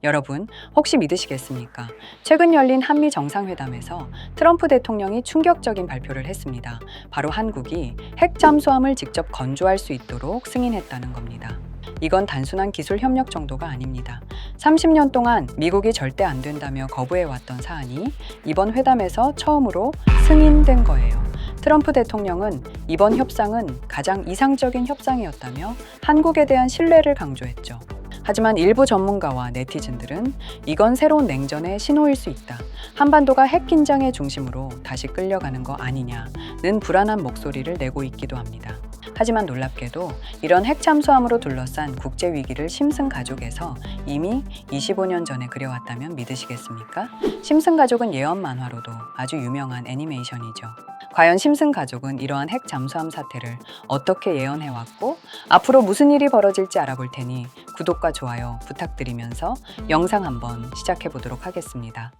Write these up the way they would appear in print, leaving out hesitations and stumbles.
여러분, 혹시 믿으시겠습니까? 최근 열린 한미 정상회담에서 트럼프 대통령이 충격적인 발표를 했습니다. 바로 한국이 핵 잠수함을 직접 건조할 수 있도록 승인했다는 겁니다. 이건 단순한 기술 협력 정도가 아닙니다. 30년 동안 미국이 절대 안 된다며 거부해왔던 사안이 이번 회담에서 처음으로 승인된 거예요. 트럼프 대통령은 이번 협상은 가장 이상적인 협상이었다며 한국에 대한 신뢰를 강조했죠. 하지만 일부 전문가와 네티즌들은 이건 새로운 냉전의 신호일 수 있다. 한반도가 핵 긴장의 중심으로 다시 끌려가는 거 아니냐는 불안한 목소리를 내고 있기도 합니다. 하지만 놀랍게도 이런 핵 잠수함으로 둘러싼 국제 위기를 심슨 가족에서 이미 25년 전에 그려왔다면 믿으시겠습니까? 심슨 가족은 예언 만화로도 아주 유명한 애니메이션이죠. 과연 심슨 가족은 이러한 핵 잠수함 사태를 어떻게 예언해왔고 앞으로 무슨 일이 벌어질지 알아볼 테니 구독과 좋아요 부탁드리면서 영상 한번 시작해 보도록 하겠습니다.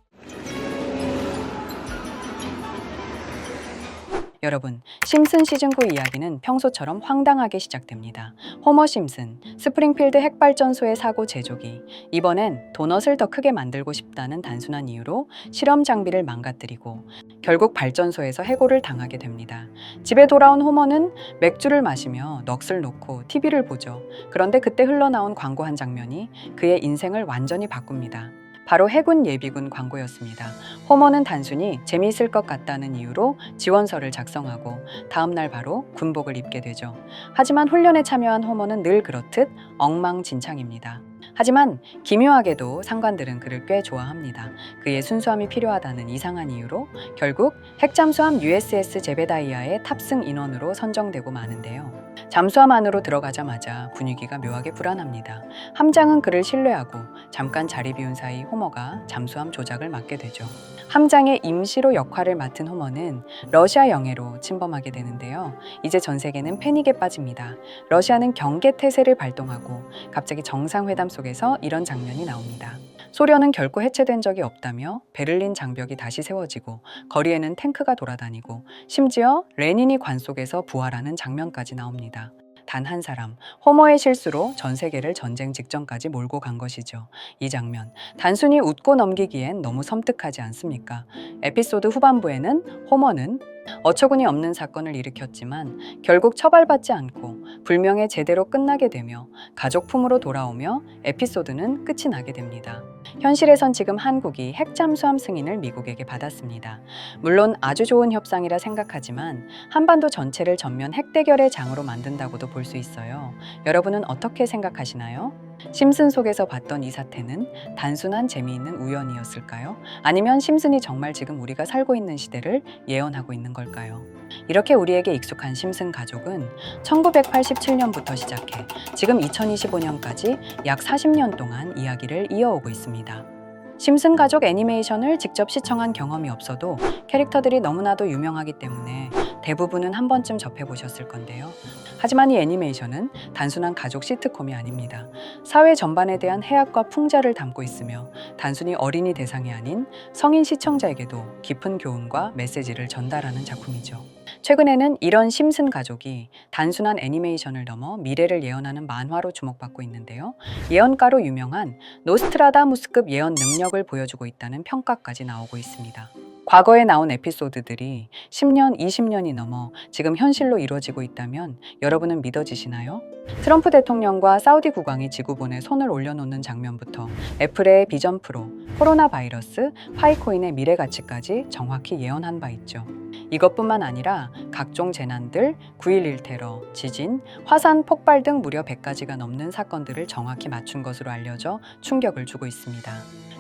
여러분, 심슨 시즌9 이야기는 평소처럼 황당하게 시작됩니다. 호머 심슨, 스프링필드 핵발전소의 사고 제조기. 이번엔 도넛을 더 크게 만들고 싶다는 단순한 이유로 실험 장비를 망가뜨리고 결국 발전소에서 해고를 당하게 됩니다. 집에 돌아온 호머는 맥주를 마시며 넋을 놓고 TV를 보죠. 그런데 그때 흘러나온 광고 한 장면이 그의 인생을 완전히 바꿉니다. 바로 해군 예비군 광고였습니다. 호머는 단순히 재미있을 것 같다는 이유로 지원서를 작성하고 다음날 바로 군복을 입게 되죠. 하지만 훈련에 참여한 호머는 늘 그렇듯 엉망진창입니다. 하지만 기묘하게도 상관들은 그를 꽤 좋아합니다. 그의 순수함이 필요하다는 이상한 이유로 결국 핵잠수함 USS 제베다이아의 탑승 인원으로 선정되고 마는데요. 잠수함 안으로 들어가자마자 분위기가 묘하게 불안합니다. 함장은 그를 신뢰하고 잠깐 자리 비운 사이 호머가 잠수함 조작을 맡게 되죠. 함장의 임시로 역할을 맡은 호머는 러시아 영해로 침범하게 되는데요. 이제 전 세계는 패닉에 빠집니다. 러시아는 경계태세를 발동하고 갑자기 정상회담 속에서 이런 장면이 나옵니다. 소련은 결코 해체된 적이 없다며 베를린 장벽이 다시 세워지고 거리에는 탱크가 돌아다니고 심지어 레닌이 관 속에서 부활하는 장면까지 나옵니다. 단 한 사람, 호머의 실수로 전 세계를 전쟁 직전까지 몰고 간 것이죠. 이 장면, 단순히 웃고 넘기기엔 너무 섬뜩하지 않습니까? 에피소드 후반부에는 호머는 어처구니 없는 사건을 일으켰지만 결국 처벌받지 않고 불명예 제대로 끝나게 되며 가족 품으로 돌아오며 에피소드는 끝이 나게 됩니다. 현실에선 지금 한국이 핵잠수함 승인을 미국에게 받았습니다. 물론 아주 좋은 협상이라 생각하지만 한반도 전체를 전면 핵대결의 장으로 만든다고도 볼 수 있어요. 여러분은 어떻게 생각하시나요? 심슨 속에서 봤던 이 사태는 단순한 재미있는 우연이었을까요? 아니면 심슨이 정말 지금 우리가 살고 있는 시대를 예언하고 있는 걸까요? 이렇게 우리에게 익숙한 심슨 가족은 1987년부터 시작해 지금 2025년까지 약 40년 동안 이야기를 이어오고 있습니다. 심슨 가족 애니메이션을 직접 시청한 경험이 없어도 캐릭터들이 너무나도 유명하기 때문에 대부분은 한 번쯤 접해보셨을 건데요. 하지만 이 애니메이션은 단순한 가족 시트콤이 아닙니다. 사회 전반에 대한 해악과 풍자를 담고 있으며 단순히 어린이 대상이 아닌 성인 시청자에게도 깊은 교훈과 메시지를 전달하는 작품이죠. 최근에는 이런 심슨 가족이 단순한 애니메이션을 넘어 미래를 예언하는 만화로 주목받고 있는데요. 예언가로 유명한 노스트라다무스급 예언 능력을 보여주고 있다는 평가까지 나오고 있습니다. 과거에 나온 에피소드들이 10년, 20년이 넘어 지금 현실로 이루어지고 있다면 여러분은 믿어지시나요? 트럼프 대통령과 사우디 국왕이 지구본에 손을 올려놓는 장면부터 애플의 비전 프로, 코로나 바이러스, 파이코인의 미래 가치까지 정확히 예언한 바 있죠. 이것뿐만 아니라 각종 재난들, 9.11 테러, 지진, 화산 폭발 등 무려 100가지가 넘는 사건들을 정확히 맞춘 것으로 알려져 충격을 주고 있습니다.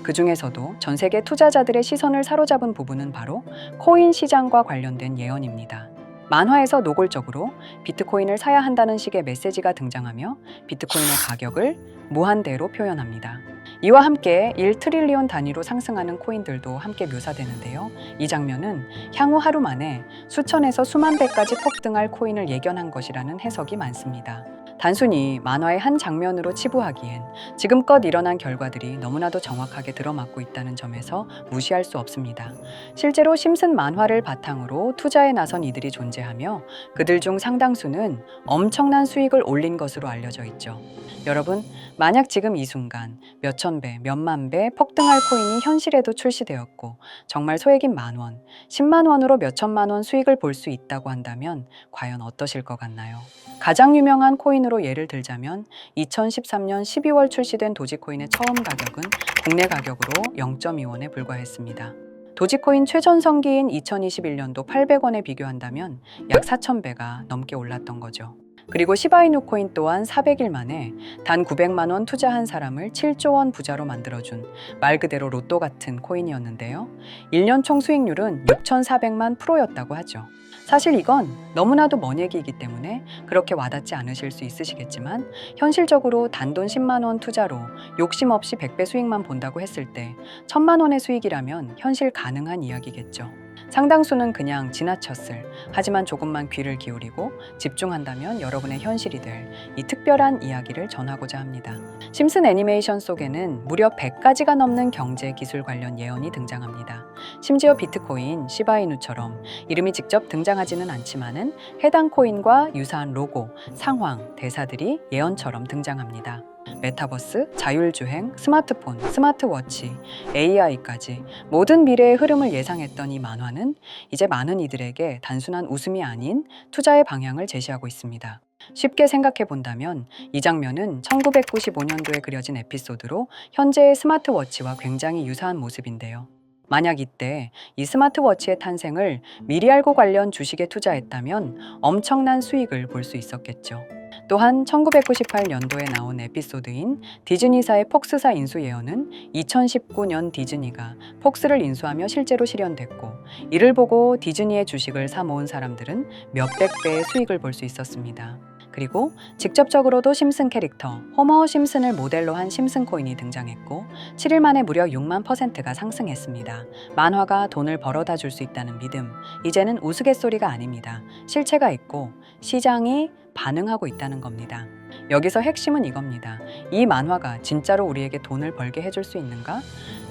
그 중에서도 전 세계 투자자들의 시선을 사로잡은 부분은 바로 코인 시장과 관련된 예언입니다. 만화에서 노골적으로 비트코인을 사야 한다는 식의 메시지가 등장하며 비트코인의 가격을 무한대로 표현합니다. 이와 함께 1트릴리온 단위로 상승하는 코인들도 함께 묘사되는데요. 이 장면은 향후 하루 만에 수천에서 수만 배까지 폭등할 코인을 예견한 것이라는 해석이 많습니다. 단순히 만화의 한 장면으로 치부하기엔 지금껏 일어난 결과들이 너무나도 정확하게 들어맞고 있다는 점에서 무시할 수 없습니다. 실제로 심슨 만화를 바탕으로 투자에 나선 이들이 존재하며 그들 중 상당수는 엄청난 수익을 올린 것으로 알려져 있죠. 여러분, 만약 지금 이 순간 몇천 배, 몇만 배 폭등할 코인이 현실에도 출시되었고 정말 소액인 만 원, 10만 원으로 몇천만 원 수익을 볼 수 있다고 한다면 과연 어떠실 것 같나요? 가장 유명한 코인으로 예를 들자면 2013년 12월 출시된 도지코인의 처음 가격은 국내 가격으로 0.2원에 불과했습니다. 도지코인 최전성기인 2021년도 800원에 비교한다면 약 4,000배가 넘게 올랐던 거죠. 그리고 시바이누 코인 또한 400일 만에 단 900만 원 투자한 사람을 7조 원 부자로 만들어준 말 그대로 로또 같은 코인이었는데요. 1년 총 수익률은 6,400만 프로였다고 하죠. 사실 이건 너무나도 먼 얘기이기 때문에 그렇게 와닿지 않으실 수 있으시겠지만 현실적으로 단돈 10만 원 투자로 욕심 없이 100배 수익만 본다고 했을 때 1,000만 원의 수익이라면 현실 가능한 이야기겠죠. 상당수는 그냥 지나쳤을, 하지만 조금만 귀를 기울이고 집중한다면 여러분의 현실이 될 이 특별한 이야기를 전하고자 합니다. 심슨 애니메이션 속에는 무려 100가지가 넘는 경제 기술 관련 예언이 등장합니다. 심지어 비트코인, 시바이누처럼 이름이 직접 등장하지는 않지만은 해당 코인과 유사한 로고, 상황, 대사들이 예언처럼 등장합니다. 메타버스, 자율주행, 스마트폰, 스마트워치, AI까지 모든 미래의 흐름을 예상했던 이 만화는 이제 많은 이들에게 단순한 웃음이 아닌 투자의 방향을 제시하고 있습니다. 쉽게 생각해 본다면 이 장면은 1995년도에 그려진 에피소드로 현재의 스마트워치와 굉장히 유사한 모습인데요. 만약 이때 이 스마트워치의 탄생을 미리 알고 관련 주식에 투자했다면 엄청난 수익을 볼 수 있었겠죠. 또한 1998년도에 나온 에피소드인 디즈니사의 폭스사 인수 예언은 2019년 디즈니가 폭스를 인수하며 실제로 실현됐고 이를 보고 디즈니의 주식을 사 모은 사람들은 몇백 배의 수익을 볼 수 있었습니다. 그리고 직접적으로도 심슨 캐릭터 호머 심슨을 모델로 한 심슨 코인이 등장했고 7일 만에 무려 6만 %가 상승했습니다. 만화가 돈을 벌어다 줄 수 있다는 믿음, 이제는 우스갯소리가 아닙니다. 실체가 있고 시장이 반응하고 있다는 겁니다. 여기서 핵심은 이겁니다. 이 만화가 진짜로 우리에게 돈을 벌게 해줄 수 있는가?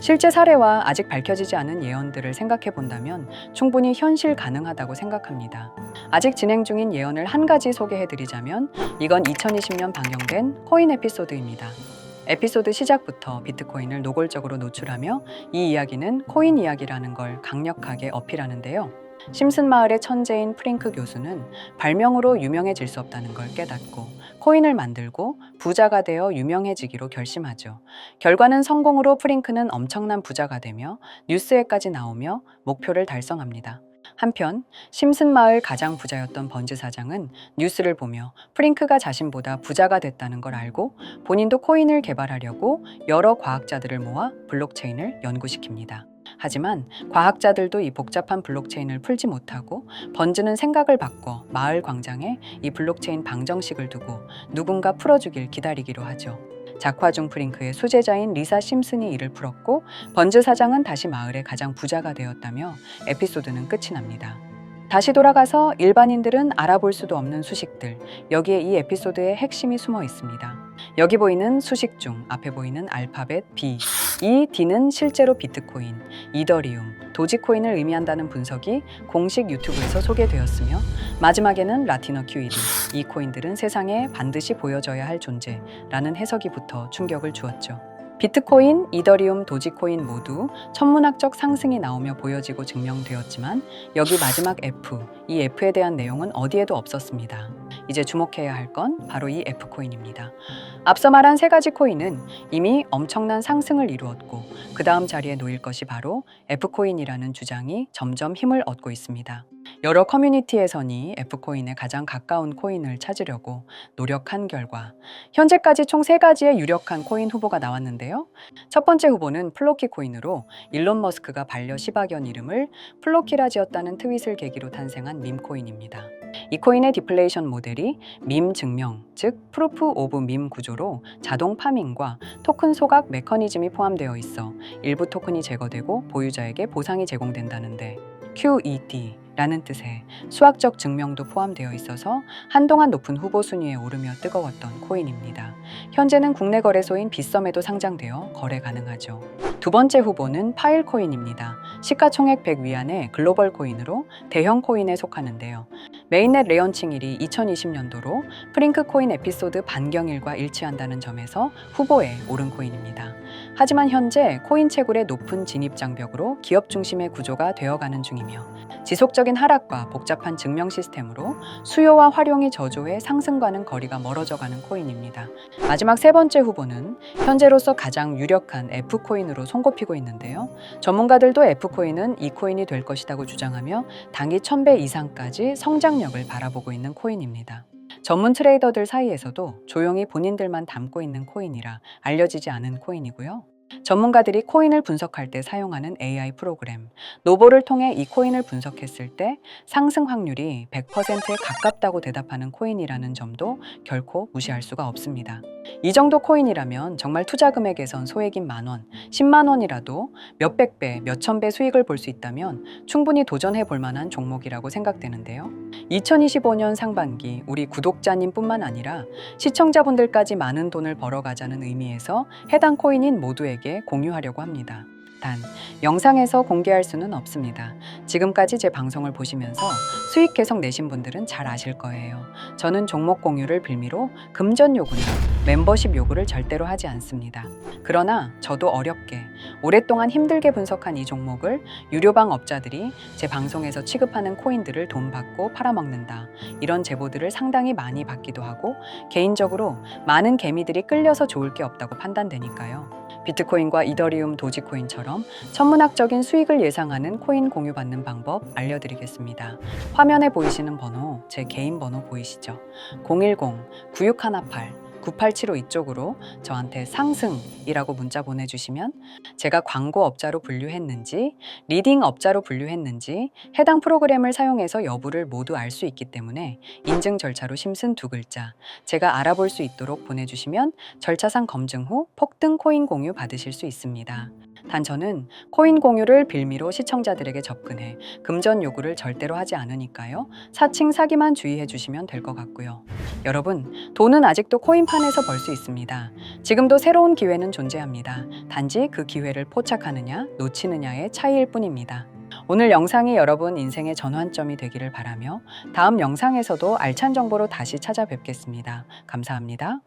실제 사례와 아직 밝혀지지 않은 예언들을 생각해 본다면 충분히 현실 가능하다고 생각합니다. 아직 진행 중인 예언을 한 가지 소개해 드리자면 이건 2020년 방영된 코인 에피소드입니다. 에피소드 시작부터 비트코인을 노골적으로 노출하며 이 이야기는 코인 이야기라는 걸 강력하게 어필하는데요. 심슨 마을의 천재인 프링크 교수는 발명으로 유명해질 수 없다는 걸 깨닫고 코인을 만들고 부자가 되어 유명해지기로 결심하죠. 결과는 성공으로 프링크는 엄청난 부자가 되며 뉴스에까지 나오며 목표를 달성합니다. 한편 심슨 마을 가장 부자였던 번즈 사장은 뉴스를 보며 프링크가 자신보다 부자가 됐다는 걸 알고 본인도 코인을 개발하려고 여러 과학자들을 모아 블록체인을 연구시킵니다. 하지만 과학자들도 이 복잡한 블록체인을 풀지 못하고 번즈는 생각을 바꿔 마을 광장에 이 블록체인 방정식을 두고 누군가 풀어주길 기다리기로 하죠. 작화 중 프링크의 수제자인 리사 심슨이 이를 풀었고 번즈 사장은 다시 마을의 가장 부자가 되었다며 에피소드는 끝이 납니다. 다시 돌아가서 일반인들은 알아볼 수도 없는 수식들, 여기에 이 에피소드의 핵심이 숨어 있습니다. 여기 보이는 수식 중 앞에 보이는 알파벳 B, 이 D는 실제로 비트코인, 이더리움, 도지코인을 의미한다는 분석이 공식 유튜브에서 소개되었으며 마지막에는 라티너 QED, 이 코인들은 세상에 반드시 보여져야 할 존재라는 해석이 붙어 충격을 주었죠. 비트코인, 이더리움, 도지코인 모두 천문학적 상승이 나오며 보여지고 증명되었지만 여기 마지막 F, 이 F에 대한 내용은 어디에도 없었습니다. 이제 주목해야 할 건 바로 이 F코인입니다. 앞서 말한 세 가지 코인은 이미 엄청난 상승을 이루었고 그 다음 자리에 놓일 것이 바로 F코인이라는 주장이 점점 힘을 얻고 있습니다. 여러 커뮤니티에서는 F코인에 가장 가까운 코인을 찾으려고 노력한 결과 현재까지 총 3가지의 유력한 코인 후보가 나왔는데요. 첫 번째 후보는 플로키 코인으로 일론 머스크가 반려 시바견 이름을 플로키라 지었다는 트윗을 계기로 탄생한 밈코인입니다. 이 코인의 디플레이션 모델이 밈 증명, 즉 프루프 오브 밈 구조로 자동 파밍과 토큰 소각 메커니즘이 포함되어 있어 일부 토큰이 제거되고 보유자에게 보상이 제공된다는데 QED라는 뜻의 수학적 증명도 포함되어 있어서 한동안 높은 후보 순위에 오르며 뜨거웠던 코인입니다. 현재는 국내 거래소인 빗썸에도 상장되어 거래 가능하죠. 두 번째 후보는 파일코인입니다. 시가총액 100 위안의 글로벌 코인으로 대형 코인에 속하는데요. 메인넷 레언칭일이 2020년도로 프링크 코인 에피소드 반경일과 일치한다는 점에서 후보에 오른 코인입니다. 하지만 현재 코인 채굴의 높은 진입 장벽으로 기업 중심의 구조가 되어가는 중이며 지속적인 하락과 복잡한 증명 시스템으로 수요와 활용이 저조해 상승과는 거리가 멀어져가는 코인입니다. 마지막 세 번째 후보는 현재로서 가장 유력한 F코인으로 손꼽히고 있는데요. 전문가들도 F코인은 이 코인이 될 것이라고 주장하며 단기 1000배 이상까지 성장력을 바라보고 있는 코인입니다. 전문 트레이더들 사이에서도 조용히 본인들만 담고 있는 코인이라 알려지지 않은 코인이고요. 전문가들이 코인을 분석할 때 사용하는 AI 프로그램 노보를 통해 이 코인을 분석했을 때 상승 확률이 100%에 가깝다고 대답하는 코인이라는 점도 결코 무시할 수가 없습니다. 이 정도 코인이라면 정말 투자 금액에선 소액인 10,000원, 10만 원이라도 몇백 배, 몇천 배 수익을 볼 수 있다면 충분히 도전해 볼 만한 종목이라고 생각되는데요. 2025년 상반기 우리 구독자님뿐만 아니라 시청자분들까지 많은 돈을 벌어가자는 의미에서 해당 코인인 모두에게 공유하려고 합니다. 단, 영상에서 공개할 수는 없습니다. 지금까지 제 방송을 보시면서 수익 계속 내신 분들은 잘 아실 거예요. 저는 종목 공유를 빌미로 금전 요구나 멤버십 요구를 절대로 하지 않습니다. 그러나 저도 어렵게 오랫동안 힘들게 분석한 이 종목을 유료방 업자들이 제 방송에서 취급하는 코인들을 돈 받고 팔아먹는다. 이런 제보들을 상당히 많이 받기도 하고 개인적으로 많은 개미들이 끌려서 좋을 게 없다고 판단되니까요. 비트코인과 이더리움, 도지코인처럼 천문학적인 수익을 예상하는 코인 공유받는 방법 알려드리겠습니다. 화면에 보이시는 번호, 제 개인 번호 보이시죠? 010-9618-9875 이쪽으로 저한테 상승이라고 문자 보내주시면 제가 광고 업자로 분류했는지, 리딩 업자로 분류했는지 해당 프로그램을 사용해서 여부를 모두 알 수 있기 때문에 인증 절차로 심슨 2글자 제가 알아볼 수 있도록 보내주시면 절차상 검증 후 폭등 코인 공유 받으실 수 있습니다. 단 저는 코인 공유를 빌미로 시청자들에게 접근해 금전 요구를 절대로 하지 않으니까요. 사칭 사기만 주의해 주시면 될 것 같고요. 여러분, 돈은 아직도 코인판에서 벌 수 있습니다. 지금도 새로운 기회는 존재합니다. 단지 그 기회를 포착하느냐, 놓치느냐의 차이일 뿐입니다. 오늘 영상이 여러분 인생의 전환점이 되기를 바라며 다음 영상에서도 알찬 정보로 다시 찾아뵙겠습니다. 감사합니다.